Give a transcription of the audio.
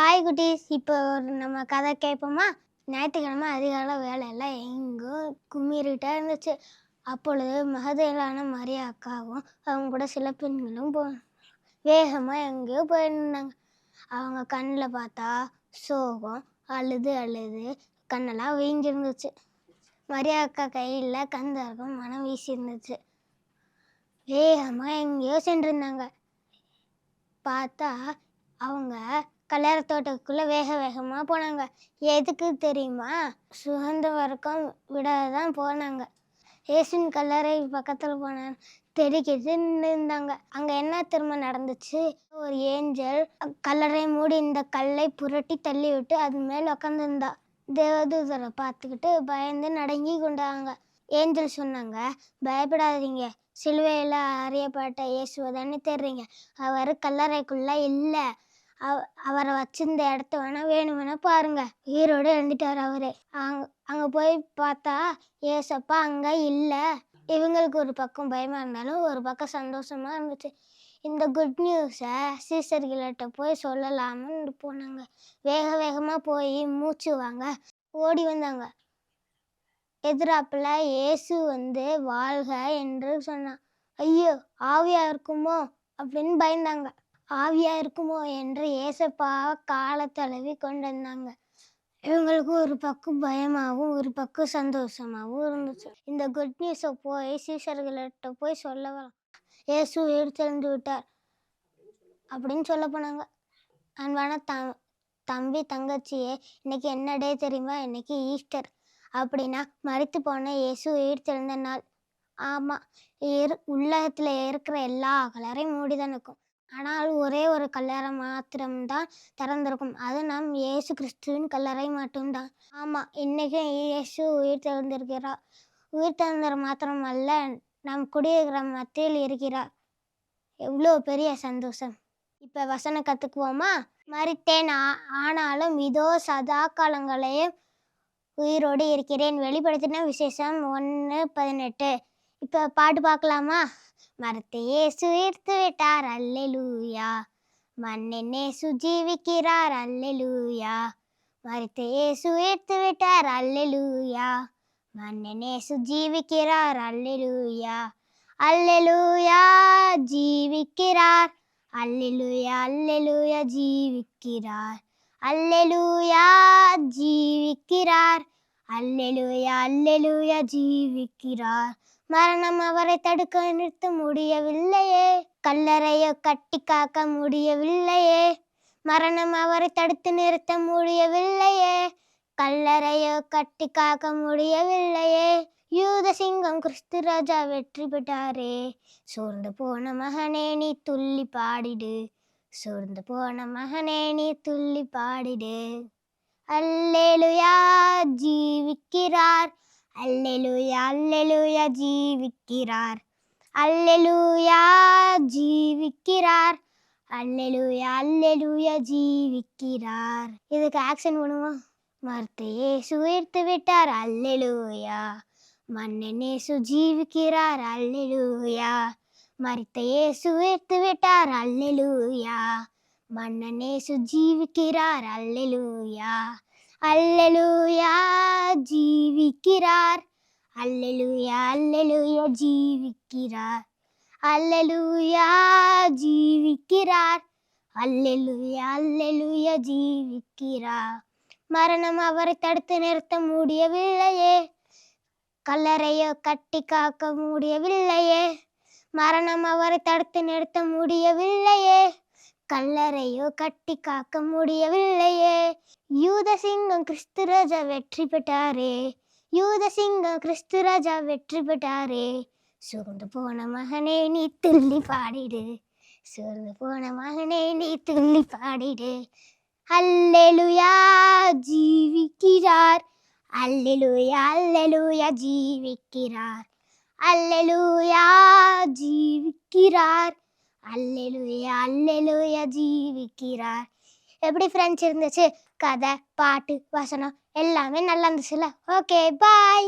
Hi குட்டீஸ், இப்போ நம்ம கதை கேட்போமா? ஞாயிற்றுக்கிழமை அதிகாலை வேலையெல்லாம் எங்கோ கும்மிருட்டா இருந்துச்சு. அப்பொழுது மகதலேனான மரியா அக்காவும் அவங்க கூட சில பெண்களும் வேகமாக எங்கேயோ போயிருந்தாங்க. அவங்க கண்ணில் பார்த்தா சோகம், அழுது அழுது கண்ணெல்லாம் வீங்கிருந்துச்சு. மரியா அக்கா கையில் கந்தர்கம் மனம் வீசியிருந்துச்சு. வேகமாக எங்கேயோ சென்றிருந்தாங்க. பார்த்தா அவங்க கல்யாண தோட்டத்துக்குள்ளே வேகமாக போனாங்க. எதுக்கு தெரியுமா? சுகந்த வர்க்கம் விட தான் போனாங்க. ஏசுவின் கல்லறை பக்கத்தில் போனாங்க. தெரிக்கிட்டு நின்றுருந்தாங்க. அங்கே என்ன திரும்ப நடந்துச்சு? ஒரு ஏஞ்சல் கல்லறை மூடி இந்த கல்லை புரட்டி தள்ளி விட்டு அது மேல் உக்காந்துருந்தா. தேவதூதரை பார்த்துக்கிட்டு பயந்து நடுங்கி கொண்டாங்க. ஏஞ்சல் சொன்னாங்க, பயப்படாதீங்க, சிலுவையில் அறியப்பட்ட இயேசுவை தானே தேடுறீங்க. அவர் கல்லறைக்குள்ளே இல்லை. அவரை வச்சிருந்த இடத்த வேணும்னா பாருங்க, உயிரோடு எழுந்துட்டார் அவரே. அங்கே போய் பார்த்தா ஏசப்பா அங்கே இல்லை. இவங்களுக்கு ஒரு பக்கம் பயமாக இருந்தாலும் ஒரு பக்கம் சந்தோஷமாக இருந்துச்சு. இந்த குட் நியூஸை சீசர்கள்கிட்ட போய் சொல்லலாம்னு போனாங்க. வேகமாக போய் மூச்சு வாங்க ஓடி வந்தாங்க. எதிராப்பில் இயேசு வாழ்க என்று சொன்னான். ஐயோ, ஆவியா இருக்குமோ அப்படின்னு பயந்தாங்க. ஆவியா இருக்குமோ என்று ஏசப்பாவை காலை தழுவி கொண்டு வந்தாங்க. இவங்களுக்கு ஒரு பக்கம் பயமாகவும் ஒரு பக்கம் சந்தோஷமாகவும் இருந்துச்சு. இந்த குட் நியூஸை போய் சீஷர்கள்கிட்ட போய் சொல்ல வரலாம். இயேசு உயிர் தெளிந்து விட்டார் அப்படின்னு சொல்ல போனாங்க. அன்பான தம்பி தங்கச்சியே, இன்னைக்கு என்ன டே தெரியுமா? இன்னைக்கு ஈஸ்டர். அப்படின்னா மரித்து போன இயேசு உயிர் தெளிந்த நாள். ஆமாம், உலகத்தில் இருக்கிற எல்லா கலரையும் மூடிதான் இருக்கும். ஆனால் ஒரே ஒரு கல்லறை மாத்திரம்தான் திறந்திருக்கும். அது நம் இயேசு கிறிஸ்துவின் கல்லறை மட்டும்தான். ஆமாம், இன்றைக்கும் இயேசு உயிர் தெழுந்திருக்கிறார். உயிர் தெழுந்தர் மாத்திரம் அல்ல, நம் குடியிருக்கிற மத்தியில் இருக்கிறார். எவ்வளோ பெரிய சந்தோஷம்! இப்போ வசனம் கற்றுக்குவோமா? மரித்தேன், ஆனாலும் இதோ சதா காலங்களையும் உயிரோடு இருக்கிறேன். வெளிப்படுத்தின விசேஷம் 1:18. இப்போ பாட்டு பார்க்கலாமா? மரத்தை இயேசு உயிர்த்து விட்டார், அல்லேலூயா. மன்னன் இயேசு ஜீவிக்கிறார், அல்லேலூயா. மரத்தை இயேசு உயிர்த்து விட்டார், அல்லேலூயா. மன்னன் இயேசு ஜீவிக்கிறார், அல்லேலூயா. அல்லேலூயா, ஜீவிக்கிறார். அல்லேலூயா, அல்லேலூயா, ஜீவிக்கிறார். அல்லேலூயா, ஜீவிக்கிறார். அல்லேலூயா, அல்லேலூயா, ஜீவிக்கிறார். மரணம் அவரை தடுக்க நிறுத்த முடியவில்லையே. கல்லறையோ கட்டி காக்க முடியவில்லையே. மரணம் அவரை தடுத்து நிறுத்த முடியவில்லையே. கல்லறையோ கட்டி காக்க முடியவில்லையே. யூத சிங்கம் கிறிஸ்து ராஜா வெற்றி பெற்றாரே. சோர்ந்து போன மகனே நீ துள்ளி பாடிடு. சோர்ந்து போன மகனே நீ துள்ளி பாடிடு. அல்லேலூயா, ஜீவிக்கிறார். அல்லேலூயா, அல்லேலூயா, ஜீவிக்கிறார். அல்லேலூயா, ஜீவிக்கிறார். அல்லேலூயா, அல்லேலூயா, ஜீவிக்கிறார். இதுக்கு ஆக்ஷன் பண்ணுவோம். மரித்த இயேசு உயிர்த்து விட்டார், அல்லேலூயா. மன்னன் இயேசு ஜீவிக்கிறார், அல்லேலூயா. மரித்த இயேசு உயிர்த்து விட்டார், அல்லேலூயா. மன்னன் இயேசு ஜீவிக்கிறார், அல்லேலூயா. அல்லேலூயா, ஜீவிக்கிறார். அல்லேலூயா, அல்லேலூயா, ஜீவிக்கிறார். அல்லேலூயா, ஜீவிக்கிறார். அல்லேலூயா, அல்லேலூயா, ஜீவிக்கிறார். மரணம் அவரை தடுத்து நிறுத்த முடியவில்லையே. கல்லறையோ கட்டி காக்க முடியவில்லையே. மரணம் அவரை தடுத்து நிறுத்த முடியவில்லையே. கல்லறையோ கட்டி காக்க முடியவில்லையே. யூத சிங்கம் கிறிஸ்து ராஜா வெற்றி பெற்றாரே. யூத சிங்கம் கிறிஸ்து ராஜா வெற்றி பெற்றாரே. சோர்ந்து போன மகனே நீ துள்ளி பாடிடு. சோர்ந்து போன மகனே நீ துள்ளி பாடிடு. அல்லேலூயா, ஜீவிக்கிறார். அல்லேலூயா, அல்லேலூயா, ஜீவிக்கிறார். அல்லேலூயா, ஜீவிக்கிறார். அல்லேலூயா, அல்லேலூயா, ஜீவிக்கிறார். எப்படி ஃப்ரெண்ட்ஸ் இருந்துச்சு? கதை, பாட்டு, வசனம் எல்லாமே நல்லா இருந்துச்சுல்ல? ஓகே, பாய்.